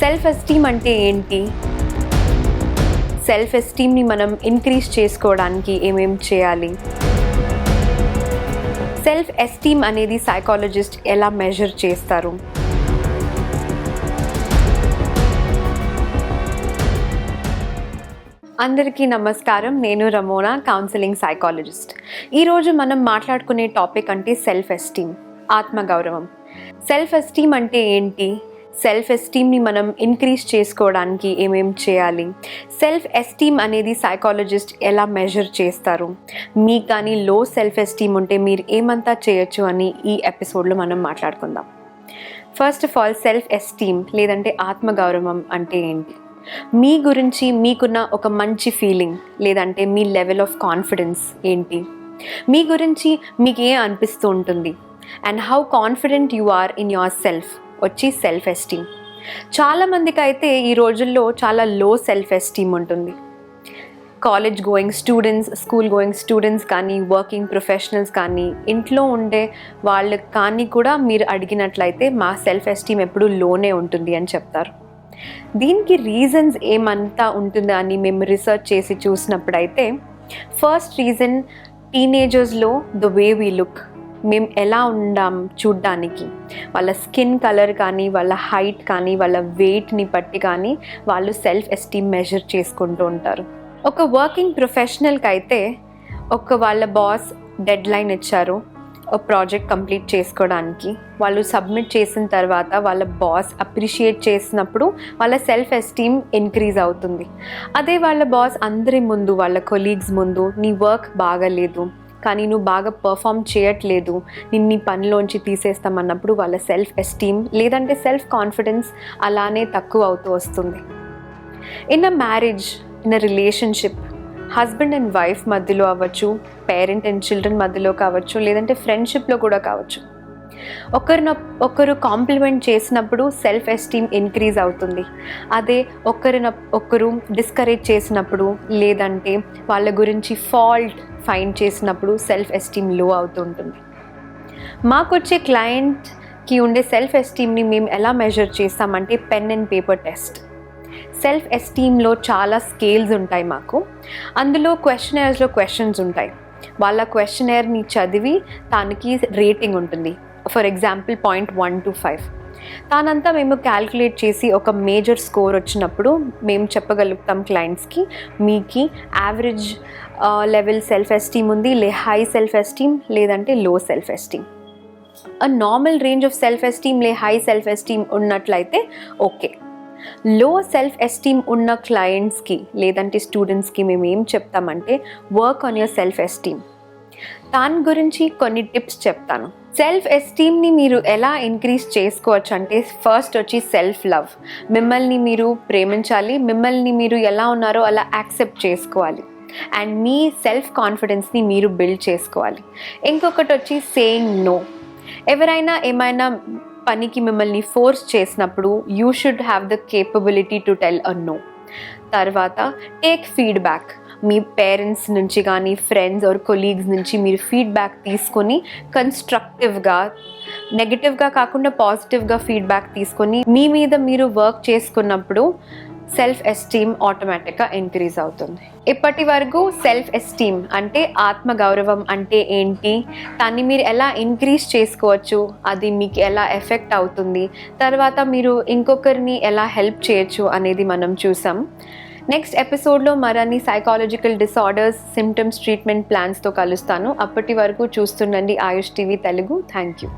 Self esteem అంటే ఏంటి? Self ఎస్టీమ్ని మనం ఇంక్రీజ్ చేసుకోవడానికి ఏమేం చేయాలి? సెల్ఫ్ ఎస్టీమ్ అనేది సైకాలజిస్ట్ ఎలా మెజర్ చేస్తారు? అందరికీ నమస్కారం. నేను రమోనా, కౌన్సిలింగ్ సైకాలజిస్ట్. ఈరోజు మనం మాట్లాడుకునే టాపిక్ అంటే సెల్ఫ్ ఎస్టీమ్, ఆత్మగౌరవం. సెల్ఫ్ ఎస్టీమ్ అంటే ఏంటి? సెల్ఫ్ ఎస్టీమ్ని మనం ఇంక్రీజ్ చేసుకోవడానికి ఏమేం చేయాలి? సెల్ఫ్ ఎస్టీమ్ అనేది సైకాలజిస్ట్ ఎలా మెజర్ చేస్తారు? మీకు కానీ లో సెల్ఫ్ ఎస్టీమ్ ఉంటే మీరు ఏమంతా చేయొచ్చు అని ఈ ఎపిసోడ్లో మనం మాట్లాడుకుందాం. First of all, self esteem లేదంటే ఆత్మగౌరవం అంటే ఏంటి? మీ గురించి మీకున్న ఒక మంచి ఫీలింగ్ లేదంటే మీ లెవెల్ ఆఫ్ కాన్ఫిడెన్స్ ఏంటి? మీ గురించి మీకు ఏం అనిపిస్తూ ఉంటుంది? And how confident you are in yourself వచ్చి సెల్ఫ్ ఎస్టీమ్. చాలామందికి అయితే ఈ రోజుల్లో చాలా లో సెల్ఫ్ ఎస్టీమ్ ఉంటుంది. College going students, school going students కానీ, వర్కింగ్ ప్రొఫెషనల్స్ కానీ, ఇంట్లో ఉండే వాళ్ళకి కానీ కూడా మీరు అడిగినట్లయితే మా సెల్ఫ్ ఎస్టీమ్ ఎప్పుడూ లోనే ఉంటుంది అని చెప్తారు. దీనికి రీజన్స్ ఏమంతా ఉంటుందా అని మేము రీసెర్చ్ చేసి చూసినప్పుడైతే, ఫస్ట్ రీజన్ టీనేజర్స్లో ద వే వీ లుక్, మేము ఎలా ఉండాం చూడ్డానికి, వాళ్ళ స్కిన్ కలర్ కానీ, వాళ్ళ హైట్ కానీ, వాళ్ళ వెయిట్ని బట్టి కానీ వాళ్ళు సెల్ఫ్ ఎస్టీమ్ మెజర్ చేసుకుంటూ ఉంటారు. ఒక వర్కింగ్ ప్రొఫెషనల్కి అయితే వాళ్ళ బాస్ డెడ్ లైన్ ఇచ్చారు ఒక ప్రాజెక్ట్ కంప్లీట్ చేసుకోవడానికి. వాళ్ళు సబ్మిట్ చేసిన తర్వాత వాళ్ళ బాస్ అప్రిషియేట్ చేసినప్పుడు వాళ్ళ సెల్ఫ్ ఎస్టీమ్ ఇంక్రీజ్ అవుతుంది. అదే వాళ్ళ బాస్ అందరి ముందు, వాళ్ళ కొలీగ్స్ ముందు, నీ వర్క్ బాగాలేదు కానీ నువ్వు బాగా పర్ఫామ్ చేయట్లేదు, నిన్ను పనిలోంచి తీసేస్తామన్నప్పుడు వాళ్ళ సెల్ఫ్ ఎస్టీమ్ లేదంటే సెల్ఫ్ కాన్ఫిడెన్స్ అలానే తక్కువ అవుతూ వస్తుంది. In a marriage, in a relationship, husband and wife మధ్యలో అవ్వచ్చు, పేరెంట్ అండ్ చిల్డ్రన్ మధ్యలో కావచ్చు, లేదంటే ఫ్రెండ్షిప్లో కూడా కావచ్చు, ఒకరు కాంప్లిమెంట్ చేసినప్పుడు సెల్ఫ్ ఎస్టీమ్ ఇంక్రీజ్ అవుతుంది. అదే ఒకరు డిస్కరేజ్ చేసినప్పుడు లేదంటే వాళ్ళ గురించి ఫాల్ట్ ఫైండ్ చేసినప్పుడు సెల్ఫ్ ఎస్టీమ్ లో అవుతుంటుంది. మాకు వచ్చే క్లయింట్కి ఉండే సెల్ఫ్ ఎస్టీమ్ని మేము ఎలా మెజర్ చేస్తామంటే pen and paper test. Self ఎస్టీమ్లో చాలా స్కేల్స్ ఉంటాయి మాకు. అందులో క్వశ్చనర్స్లో క్వశ్చన్స్ ఉంటాయి. వాళ్ళ క్వశ్చనర్ని చదివి దానికి రేటింగ్ ఉంటుంది. For example 0.1 to 5. దానంతా మేము క్యాల్కులేట్ చేసి ఒక మేజర్ స్కోర్ వచ్చినప్పుడు మేము చెప్పగలుగుతాం క్లయింట్స్కి, మీకు యావరేజ్ లెవెల్ సెల్ఫ్ ఎస్టీమ్ ఉంది, హై సెల్ఫ్ ఎస్టీమ్ లేదంటే low self esteem. A normal range of self esteem high self esteem ఉన్నట్లయితే ఓకే. లో సెల్ఫ్ ఎస్టీమ్ ఉన్న క్లయింట్స్కి లేదంటే స్టూడెంట్స్కి మేము ఏం చెప్తామంటే, work on your self esteem. దాని గురించి కొన్ని టిప్స్ చెప్తాను. సెల్ఫ్ ఎస్టీమ్ని మీరు ఎలా ఇంక్రీజ్ చేసుకోవచ్చు అంటే, ఫస్ట్ వచ్చి సెల్ఫ్ లవ్. మిమ్మల్ని మీరు ప్రేమించాలి, మిమ్మల్ని మీరు ఎలా ఉన్నారో అలా యాక్సెప్ట్ చేసుకోవాలి. అండ్ మీ సెల్ఫ్ కాన్ఫిడెన్స్ని మీరు బిల్డ్ చేసుకోవాలి. ఇంకొకటి వచ్చి సేయింగ్ నో. ఎవరైనా ఏమైనా పనికి మిమ్మల్ని ఫోర్స్ చేసినప్పుడు you should have the capability to tell a no. తర్వాత టేక్ ఫీడ్బ్యాక్. మీ పేరెంట్స్ నుంచి కానీ, ఫ్రెండ్స్ ఆర్ కొలీగ్స్ నుంచి మీరు ఫీడ్బ్యాక్ తీసుకొని కన్స్ట్రక్టివ్గా, నెగిటివ్గా కాకుండా పాజిటివ్గా ఫీడ్బ్యాక్ తీసుకొని మీ మీద మీరు వర్క్ చేసుకున్నప్పుడు సెల్ఫ్ ఎస్టీమ్ ఆటోమేటిక్గా ఇంక్రీజ్ అవుతుంది. ఇప్పటి వరకు సెల్ఫ్ ఎస్టీమ్ అంటే ఆత్మగౌరవం అంటే ఏంటి, దాన్ని మీరు ఎలా ఇంక్రీజ్ చేసుకోవచ్చు, అది మీకు ఎలా ఎఫెక్ట్ అవుతుంది, తర్వాత మీరు ఇంకొకరిని ఎలా హెల్ప్ చేయొచ్చు అనేది మనం చూసాం. నెక్స్ట్ ఎపిసోడ్లో మరిన్ని సైకాలజికల్ డిసార్డర్స్, సిమ్టమ్స్, ట్రీట్మెంట్ ప్లాన్స్తో కలుస్తాను. అప్పటి వరకు చూస్తుండండి Aayush TV Telugu. Thank you.